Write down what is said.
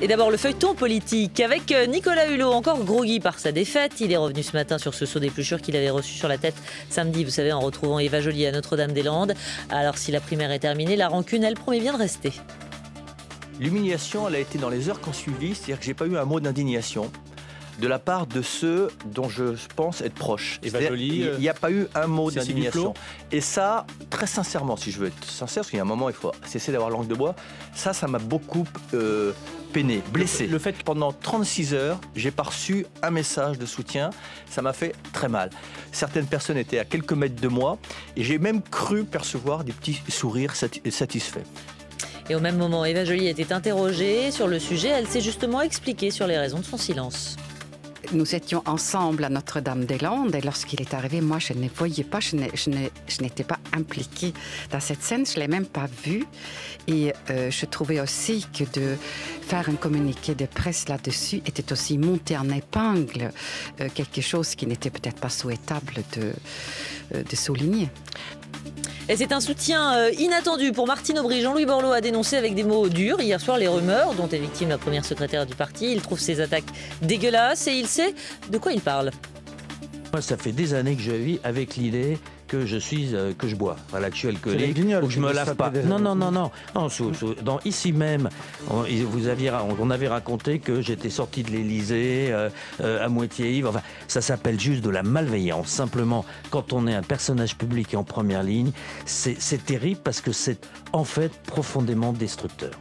Et d'abord le feuilleton politique avec Nicolas Hulot, encore groggy par sa défaite. Il est revenu ce matin sur ce saut d'épluchure qu'il avait reçu sur la tête samedi, vous savez, en retrouvant Eva Joly à Notre-Dame-des-Landes. Alors si la primaire est terminée, la rancune, elle promet bien de rester. L'humiliation, elle a été dans les heures qui ont suivi, c'est-à-dire que j'ai pas eu un mot d'indignation de la part de ceux dont je pense être proche. Eva Joly, il n'y a pas eu un mot Cécile d'indignation. Duflot. Et ça, très sincèrement, si je veux être sincère, parce qu'il y a un moment, il faut cesser d'avoir langue de bois, ça m'a beaucoup peiné, blessé. Le fait que pendant 36 heures, j'ai pas reçu un message de soutien, ça m'a fait très mal. Certaines personnes étaient à quelques mètres de moi, et j'ai même cru percevoir des petits sourires satisfaits. Et au même moment, Eva Joly était interrogée sur le sujet. Elle s'est justement expliquée sur les raisons de son silence. Nous étions ensemble à Notre-Dame-des-Landes et lorsqu'il est arrivé, moi je ne voyais pas, je n'étais pas impliquée dans cette scène, je ne l'ai même pas vue. Et je trouvais aussi que de faire un communiqué de presse là-dessus était aussi monter en épingle quelque chose qui n'était peut-être pas souhaitable de souligner. Et c'est un soutien inattendu pour Martine Aubry. Jean-Louis Borloo a dénoncé avec des mots durs hier soir les rumeurs dont est victime la première secrétaire du parti. Il trouve ces attaques dégueulasses et il sait de quoi il parle. Moi, ça fait des années que je vis avec l'idée que je bois. Voilà, que je suis alcoolique, ou que je me lave pas. Non. Ici même, on avait raconté que j'étais sorti de l'Élysée à moitié ivre. Enfin, ça s'appelle juste de la malveillance. Simplement, quand on est un personnage public en première ligne, c'est terrible parce que c'est en fait profondément destructeur.